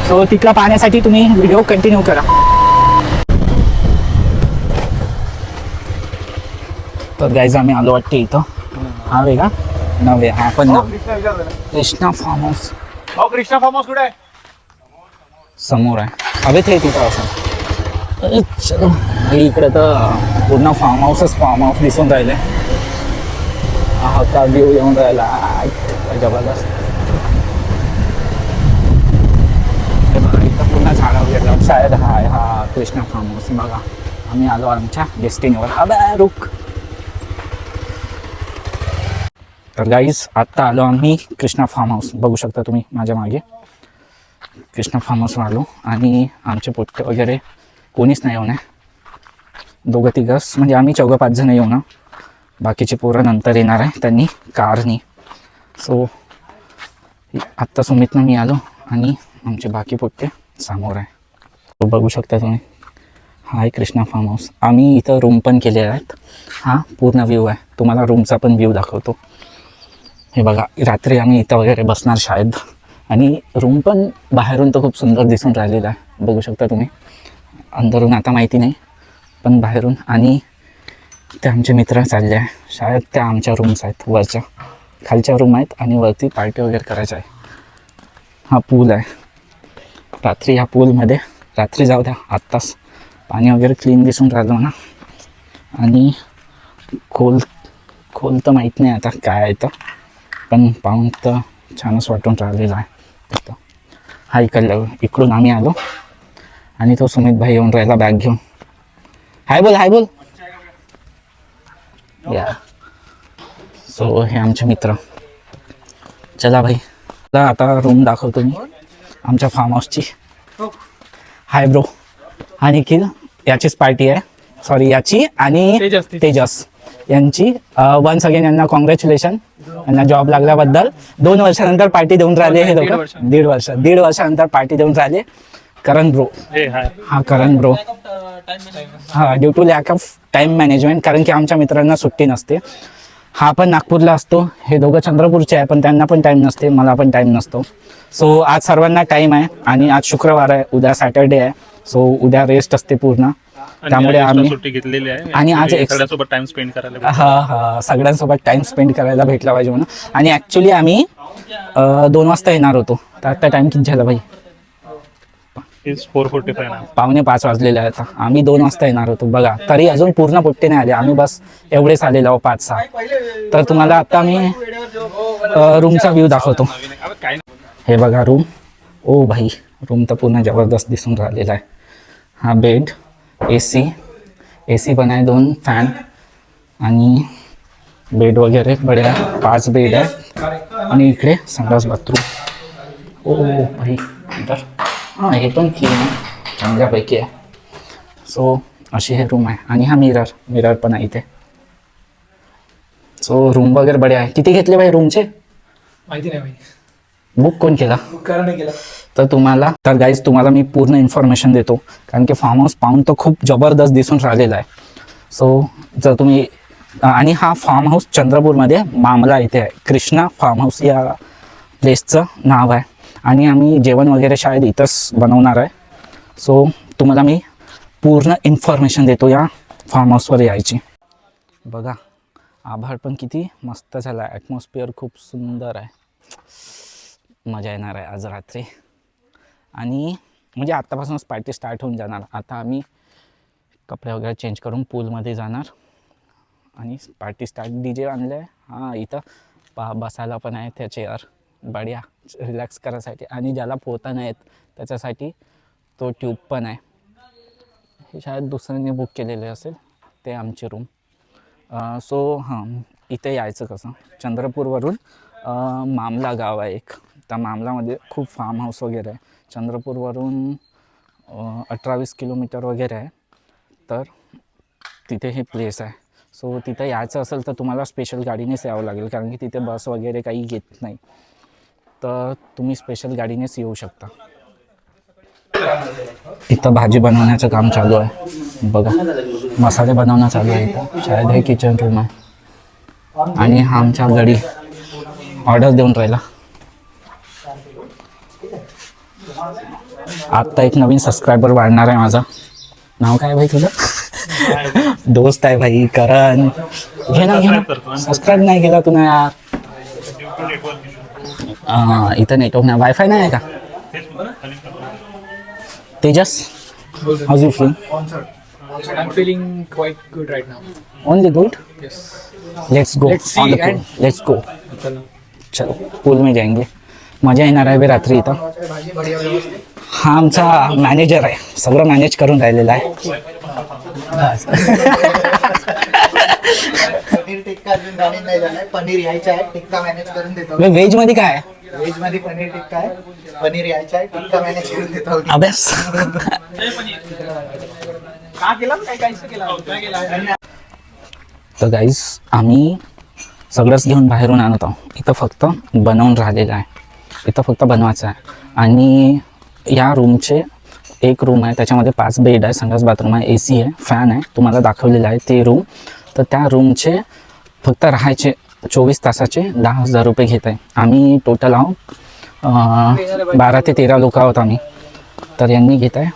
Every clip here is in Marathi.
सो तिथला पाहण्यासाठी तुम्ही व्हिडिओ कंटिन्यू करा. तर गाईज आम्ही आलो वाटते इथं. हा वेगा नव्हे, हा पण नाव Krishna farm house. Krishna farm house कुठे आहे? समोर आहे. हवे ते तिथं असं. चलो इकडे तर पूर्ण फार्म हाऊस दिसून राहिले. हा का व्ह्यू येऊन राहिला जबरदस्त. इथं पूर्ण झाडं वगैरे शाळेत हा कृष्णा फार्म हाऊस. बघा आम्ही आलो आमच्या डेस्टिनीवर. अबे रुक. तर गाईज आत्ता आलो आम्ही कृष्णा फार्म हाऊस. बघू शकता तुम्ही माझ्या मागे कृष्णा फार्म हाऊसवर आलो. आणि आमचे पोट्टे वगैरे कोणीच नाही येऊ नये. दोघं तिघंच म्हणजे आम्ही 4-5 जण येऊ ना. बाकीचे पोरं नंतर येणार आहे त्यांनी कारनी. सो आत्ता सुमितनं मी आलो आणि आमचे बाकी पोट्टे समोर आहे. तो बघू शकता तुम्ही. हा आहे कृष्णा फार्म हाऊस. आम्ही इथं रूम पण केले आहेत. हा पूर्ण व्ह्यू आहे. तुम्हाला रूमचा पण व्ह्यू दाखवतो. हे बघा रात्री आम्ही इथं वगैरे बसणार शाळेत. आणि रूम पण बाहेरून तर खूप सुंदर दिसून राहिलेला आहे. बघू शकता तुम्ही. अंदरून आता माहिती नाही पण बाहेरून. आणि ते आमचे मित्र चालले आहे शाळेत. त्या आमच्या रूम्स आहेत वरच्या. खालच्या रूम आहेत आणि वरती पार्टी वगैरे करायचं आहे. हा पूल आहे. रात्री ह्या पूलमध्ये रात्री जाऊ द्या. आत्ताच पाणी वगैरे क्लीन दिसून राहिलं ना. आणि खोल तर माहीत नाही आता काय आहे तर. पण पाहून तर छानच वाटून राहिलेलं आहे. हा इकडून आम्ही आलो आणि तो सुमित भाई येऊन राहिला बॅग घेऊन. हाय बोल. या सो हे आमचे मित्र. चला भाई आता रूम दाखवतो मी आमच्या फार्म हाऊसची. Hi bro. हा निखिल याचीच पार्टी आहे. सॉरी याची आणि तेजस यांची. वन्स अगेन यांना कॉंग्रॅच्युलेशन. यांना जॉब लागल्याबद्दल. 2 वर्षानंतर पार्टी देऊन राहिले हे लोक. दीड वर्षानंतर पार्टी देऊन राहिले. करण ब्रो. हा करण ब्रो. हा due to lack of time management. कारण की आमच्या मित्रांना सुट्टी नसते. हा पण नागपूरला असतो. हे दोघं चंद्रपूरचे आहे पण त्यांना पण टाईम नसते. मला पण टाईम नसतो. सो आज सर्वांना टाईम आहे. आणि आज शुक्रवार आहे. उद्या सॅटर्डे आहे. सो उद्या रेस्ट असते पूर्ण. त्यामुळे आम्ही सुट्टी घेतलेली आहे आणि आज सगळ्यांसोबत टाइम स्पेंड करायला. हा सगळ्यांसोबत टाइम स्पेंड करायला भेटला पाहिजे म्हणून. आणि ॲक्च्युली आम्ही 2 वाजता येणार होतो. तर आता टाइम किती झाला भाई? 4:45. 4:45 वाजलेले आहेत. आम्ही 2 वाजता येणार होतो. बघा तरी अजून पूर्ण पोट्टे नाही आले. आम्ही बस एवढेच आलेलो आहो 5-6. तर तुम्हाला आता मी रूमचा व्ह्यू दाखवतो. हे बघा रूम. ओ भाई रूम तर पूर्ण जबरदस्त दिसून राहिलेला आहे. हा बेड, एसी पण आहे, 2 फॅन आणि बेड वगैरे बढिया. 5 बेड आहे. आणि इकडे संडास बाथरूम. ओ भाई तर हां हे पण क्लीन आहे. चांगल्यापैकी आहे. सो अशी हे रूम आहे. आणि हा मिरर पण आहे इथे. सो रूम वगैरे बढिया आहे. किती घेतले भाई रूमचे? माहिती नाही. बुक कोण केला? केला. तर तुम्हाला तर गाईज तुम्हाला मी पूर्ण इन्फॉर्मेशन देतो. कारण की फार्म हाऊस पाहून तर खूप जबरदस्त दिसून राहिलेला आहे. सो जर तुम्ही आणि हा फार्म हाऊस चंद्रपूरमध्ये मामला इथे आहे. कृष्णा फार्म हाऊस या प्लेसचं नाव आहे. आणि आम्ही जेवण वगैरे शाळेत इथंच बनवणार आहे. सो तुम्हाला मी पूर्ण इन्फॉर्मेशन देतो या फार्म हाऊसवर यायची. बघा आभाळ पण किती मस्त झाला आहे. ॲटमॉस्फिअर खूप सुंदर आहे. मजा येणार आहे आज रात्री. आणि म्हणजे आत्तापासूनच पार्टी स्टार्ट होऊन जाणार. आता आम्ही कपडे वगैरे चेंज करून पूलमध्ये जाणार आणि पार्टी स्टार्ट. DJ आणलं आहे. हां इथं बसायला पण आहे त्या चेअर बढिया रिलॅक्स करायसाठी. आणि ज्याला पोहता नाही येत त्याच्यासाठी तो ट्यूब पण आहे. हे शायद दुसऱ्याने बुक केलेले असेल ते आमची रूम. सो हां इथे यायचं कसं? चंद्रपूरवरून मामला गाव आहे एक. त्या मामलामध्ये खूप फार्म हाऊस वगैरे आहे. चंद्रपूरवरून 18-20 किलोमीटर वगैरे आहे. तर तिथे हे प्लेस आहे. सो तिथं यायचं असेल तर तुम्हाला स्पेशल गाडीनेच यावं लागेल. कारण की तिथे बस वगैरे काही येत नाही. तर तुम्ही स्पेशल गाडीनेच येऊ शकता. इथं भाजी बनवण्याचं काम चालू आहे. बघा मसाले बनवणं चालू आहे इथं. शायद हे किचन रूम आहे. आणि हा आमच्या गडी ऑर्डर देऊन राहिला. आत्ता एक नवीन सबस्क्रायबर वाढणार आहे माझा. नाव काय भाई तुझं? दोस्त आहे भाई करण. घे ना सबस्क्राईब नाही केला तू ना यार. इथं नेटवर्क नाही, वायफाय नाही आहे का? Tejas, how you feel? I'm feeling quite good right now. Only good. Yes. Let's go Let's see on the pool. and- let's go. चलो पूल में जाएंगे. मजा येणार आहे बे रात्री इथं. हा आमचा मॅनेजर आहे, सगळं मॅनेज करून राहिलेला आहे. पनीर टिक्का अजून मॅनेज नाही झालाय. पनीर यायचं आहे, टिक्का मॅनेज करून देतो. व्हेज मध्ये काय आहे? व्हेज मध्ये पनीर टिक्का आहे, पनीर यायचं आहे, टिक्का मॅनेज करून देतो. अभ्यास. तर गाईज आम्ही सगळंच घेऊन बाहेरून आणत आहोत. इथं फक्त बनवून राहिलेलं आहे, इथं फक्त बनवायचं आहे. आणि या रूमचे एक रूम आहे, त्याच्यामध्ये 5 बेड आहे, संडास बाथरूम आहे, AC आहे, फॅन आहे, तुम्हाला दाखवलेलं आहे ते रूम. तर त्या रूमचे फक्त राहायचे 24 तासाचे 10,000 रुपये घेत आहे. आम्ही टोटल आहोत 12 ते 13 लोक आहोत आम्ही. तर यांनी घेत आहे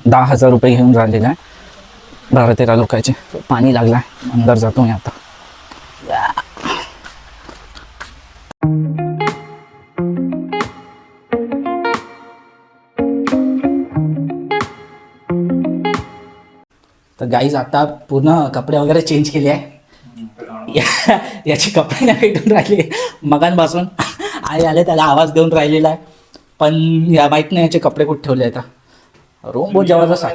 10,000 रुपये घेऊन राहिलेलं आहे 12-13 लोकांचे. पाणी लागलं आहे, अंदर जातो मी आता. तर गाईज आता पूर्ण कपडे वगैरे चेंज केले आहे. याचे कपडे नाही भेटून राहिले मगांपासून. आई आले त्याला आवाज देऊन राहिलेला आहे, पण या माहीत नाही याचे कपडे कुठे ठेवले आहेत. रूम बहुत जबरदस्त आहे.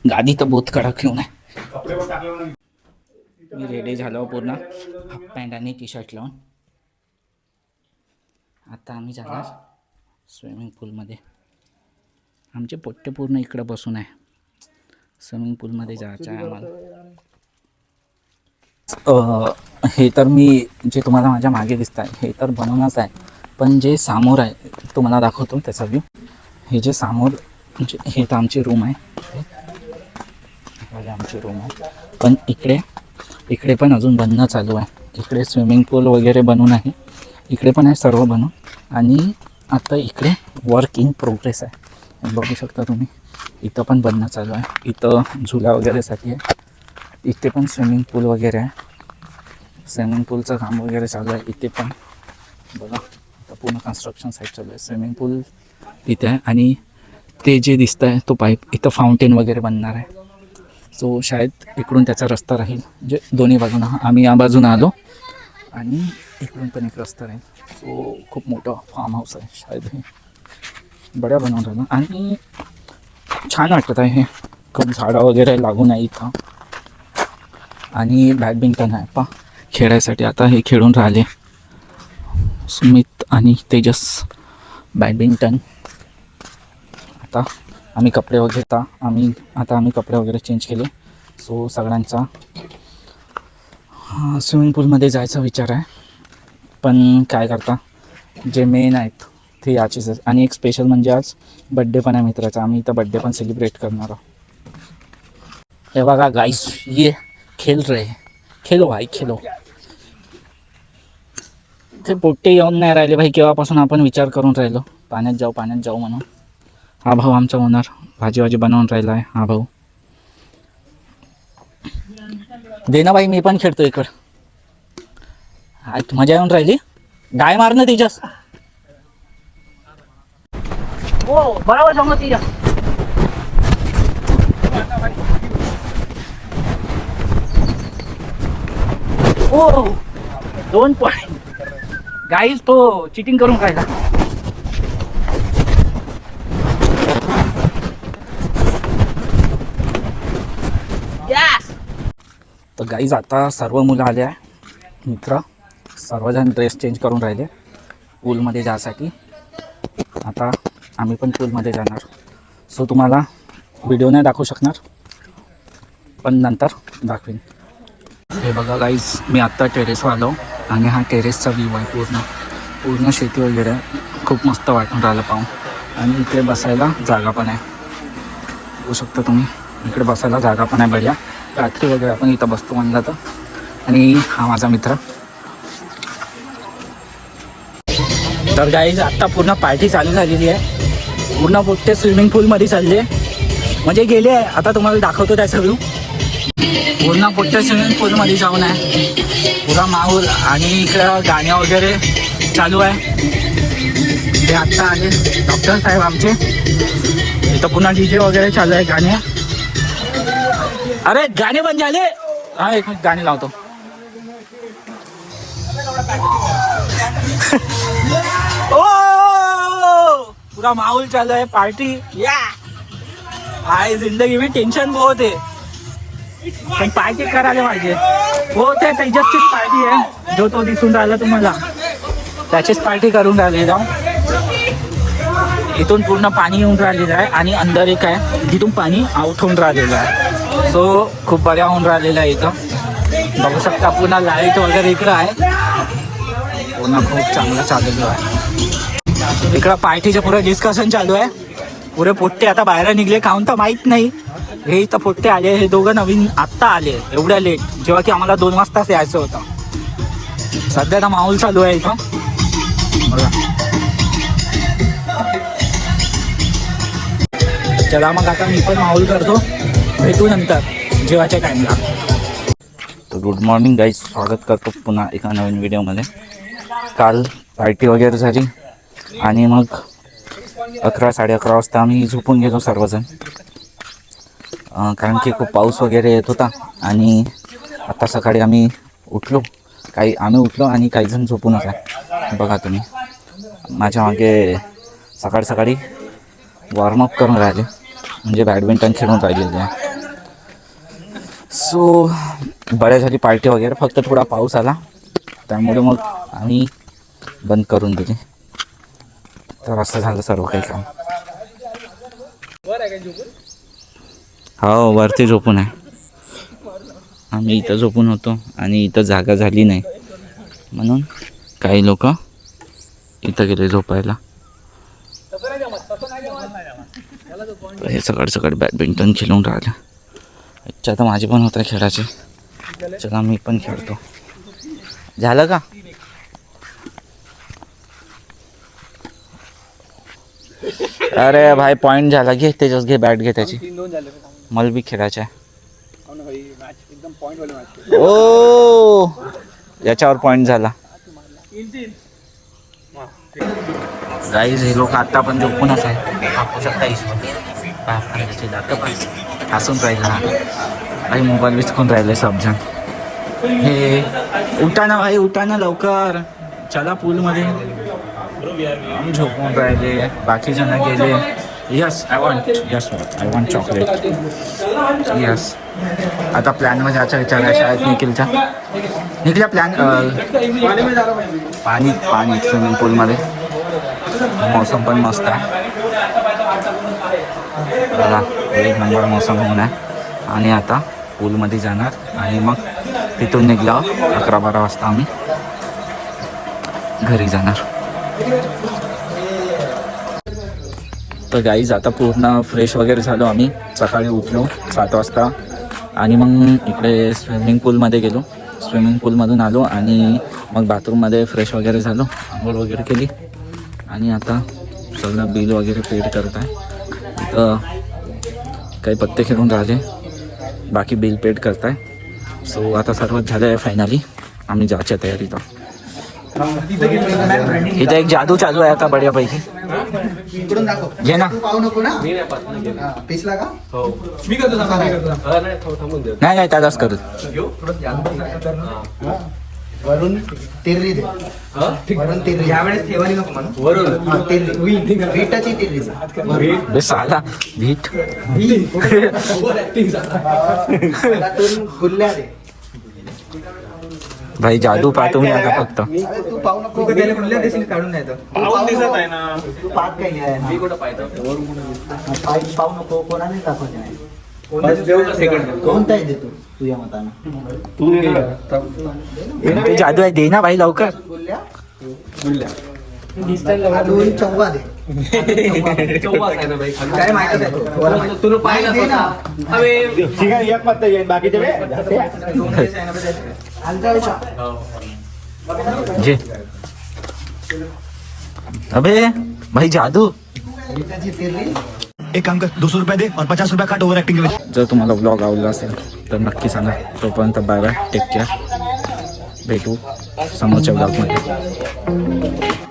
गादी तर बहुत कडक घेऊन आहे. मी रेडी झालो पूर्ण, हाफ पॅन्ट आणि टी-शर्ट लावून. आता आम्ही जाणार स्विमिंग पूलमध्ये. आमचे पोट्टे पूर्ण इकडं बसून आहे. स्विमिंग पूलमध्ये जायचं आहे आम्हाला. हे तर मी जे तुम्हाला माझ्या मागे दिसत आहे हे तर बनवूनच आहे, पण जे समोर आहे तुम्हाला दाखवतो त्याचा व्ह्यू. हे जे समोर म्हणजे हे तर आमची रूम आहे, आमची रूम आहे. पण इकडे पण अजून बनणं चालू आहे. इकडे स्विमिंग पूल वगैरे बनवून आहे, इकडे पण आहे सर्व बनवून. आणि आता इकडे वर्क इन प्रोग्रेस आहे, बघू शकता तुम्ही. इथं पण बनणं चालू आहे, इथं झुला वगैरेसाठी आहे. इथे पण स्विमिंग पूल वगैरे आहे, स्विमिंग पूलचं काम वगैरे चालू आहे. इथे पण बघा, आता पूर्ण कन्स्ट्रक्शन साईट चालू आहे. स्विमिंग पूल इथे आहे आणि ते जे दिसतं आहे तो पाईप, इथं फाउंटेन वगैरे बनणार आहे. सो शायद इकडून त्याचा रस्ता राहील, म्हणजे दोन्ही बाजूनं. आम्ही या बाजूनं आलो आणि इकडून पण एक रस्ता राहील. सो खूप मोठं फार्म हाऊस आहे शायद. हे बड्या बनवून राहिलं आणि छान वाटत आहे. हे खूप झाडं वगैरे लागून आहे इथं. आणि बॅडमिंटन आहे पा खेळायसाठी. आता हे खेळून राहिले सुमित आणि तेजस बॅडमिंटन. आता आम्ही कपडे वगैरे चेंज केले. सो सगळ्यांचा स्विमिंग पूलमध्ये जायचा विचार आहे. पण काय करता, जे मेन आहेत ते याचेच आहेत. आणि एक स्पेशल म्हणजे आज बड्डे पण आहे मित्राचा. आम्ही इथं बड्डे पण सेलिब्रेट करणार आहोत. हे बघा गाइस, ये खेल रहे, खेलो भाई खेलो. ते पोट्टे येऊन नाही राहिले भाई, केव्हापासून आपण विचार करून राहिलो पाण्यात जाऊ म्हणून. हा भाऊ आमचा ओनर भाजी बनवून राहिला आहे. हा भाऊ दे ना भाई, मी पण खेळतो इकड. मजा येऊन राहिली. डाय मार ना तिच्यास. हो बरोबर सांगतो तिच्या. ओ 2 पॉइंट गाईज, तो चिटिंग करून राहिला. तर गाईज आता सर्व मुलं आले आहे मित्र, सर्वजण ड्रेस चेंज करून राहिले पूलमध्ये जायसाठी. आता आम्ही पण पूलमध्ये जाणार. सो तुम्हाला व्हिडिओ नाही दाखवू शकणार, पण नंतर दाखवेन. हे बघा गाईज, मी आत्ता टेरेसवर आलो आणि हा टेरेसचा व्ह्यू आहे. पूर्ण शेती वगैरे खूप मस्त वाटून राहिलं पाहून. आणि इकडे बसायला जागा पण आहे, बघू शकता तुम्ही. इकडे बसायला जागा पण आहे बढिया. रात्री वगैरे आपण इथं बसतो म्हणलं तर. आणि हा माझा मित्र. तर गाईज आत्ता पूर्ण पार्टी चालू झालेली आहे. पूर्ण मोठे स्विमिंग पूलमध्ये चालले, म्हणजे गेले आहे. आता तुम्हाला दाखवतो त्या सगळं. पूर्ण मोठ्या स्विमिंग पूलमध्ये जाऊन आहे पुरा माहोल. आणि इकडं गाणे वगैरे चालू आहे. ते आत्ता आले डॉक्टर साहेब आमचे. इथं पुन्हा DJ वगैरे चालू आहे, गाणे. अरे गाणे पण झाले. हा एक मिनिट गाणे लावतो. ओ पूरा माहौल चालू है, पार्टी. या हाय, जिंदगी में टेंशन बहुत है, पण पार्टी करायला पाहिजे. हो, त्या तेजसचीच पार्टी आहे, जो तो दिसून राहिला तुम्हाला. त्याचीच पार्टी करून राहिली जाऊ. इथून पूर्ण पाणी येऊन राहिलेलं आहे आणि अंदर एक आहे जिथून पाणी आउट होऊन राहिलेलं आहे. सो खूप बऱ्या होऊन राहिलेलं आहे. इथं बघू शकता पुन्हा लाईट वगैरे इकडं आहे. पूर्ण खूप चांगलं चाललेलं आहे. इकडं पार्टीचं पुरं डिस्कशन चालू आहे. पुरे पोट्टे आता बाहेर निघले, काहून तर माहीत नाही. हे इथं पोट्टे आले, हे दोघं नवीन आत्ता आले एवढ्या लेट, जेव्हा की आम्हाला 2 वाजताच यायचं होतं. सध्या तर माहोल चालू आहे इथं बघा. चला मग आता मी पण माहोल करतो, भेटू नंतर जेवायच्या टाईमला. तर गुड मॉर्निंग गाईज, स्वागत करतो पुन्हा एका नवीन व्हिडिओमध्ये. काल पार्टी वगैरे झाली आणि मग 11-11:30 वाजता आम्ही झोपून गेलो सर्वजण, कारण की खूप पाऊस वगैरे येत होता. आणि आता सकाळी आम्ही उठलो आणि काही जण झोपूनच आहे. बघा तुम्ही माझ्या मागे सकाळी वॉर्मअप करून राहिले, म्हणजे बॅडमिंटन खेळून राहिलेले आहे. सो बऱ्या झाली पार्टी वगैरे, फक्त थोडा पाऊस आला त्यामुळे मग आम्ही बंद करून दिली. तर असं झालं सर्व काही काम. हो, वरती झोपून आहे. आम्ही इथं झोपून होतो आणि इथं जागा झाली नाही म्हणून काही लोक इथं गेले झोपायला. हे सकाळी बॅडमिंटन खेळून राहिले. इच्छा तर माझी पण होतं खेळाची. चला मी पण खेळतो. झालं का? अरे भाई पॉइंट झाला. घे तेजस, घे बॅट, घे त्याची. मला बी खेळायचं आहे. ओ याच्यावर पॉइंट झाला. गाईज हे लोक आता पण झोपूनच आहे. दाखवू शकता हसून राहिला. काही मोबाईल विचकून राहिले सबजण. हे उठा ना भाई, उठा ना लवकर, चला पूलमध्ये. झोपून राहिले, बाकी जण गेले. Yes I want chocolate. Yes आता प्लॅनमध्ये जायचा विचार आहे शाळेत. निखिलचा प्लॅन पाणी स्विमिंग पूलमध्ये. मौसम पण मस्त आहे बघा, 1 नंबर मौसम होऊन आहे. आणि आता पूलमध्ये जाणार आणि मग तिथून निघलो 11-12 वाजता आम्ही घरी जाणार. तर गाईज आता पूर्ण फ्रेश वगैरे झालो आम्ही. सकाळी उठलो 7 वाजता आणि मग इकडे स्विमिंग पूलमध्ये गेलो. स्विमिंग पूलमधून आलो आणि मग बाथरूममध्ये फ्रेश वगैरे झालो, आंघोळ वगैरे केली आणि आता सगळं बिल वगैरे पेड करत आहे. इथं काही पत्ते खेळून राहिले, बाकी बिल पेड करत आहे. सो आता सर्वच झालं आहे फायनली. आम्ही जायच्या तयारीत आहोत. इथं एक जादू चालू आहे आता बढियापैकी. घे ना. नाही त्यालाच करू. वरून तिररी दे. वरून तिररी यावेळेस ठेवाली नको म्हणून. वरून तिररी वीटाची तिररी बे साला भीट. गुल्ल्या दे भाई. जादू पाहतो मी आता फक्त. तू पाहू नको. गुल्ल्या देशील काढून नाही तर पाऊस दिसत आहे ना. तू पाहत काही आहे. मी कुठं पाहू नको. कोणाने दाखवत नाही. कोणता आहे देतो तुझ्या मतानं? ते जादू आहे, दे ना भाई लवकर. दोन चौवा दे. काय माहिती आहे तुला पाहिजे ना. जे अबे भाई जादू. एक काम कर 200 रुपए दे और 50 रुपए काट ओव्हर ऍक्टिंग के लिए. जर तुम्हाला ब्लॉग आवडला असेल तर नक्की सांगा. तोपर्यंत बाय बाय, टेक केअर. भेटू समोरच्या ब्लॉगमध्ये.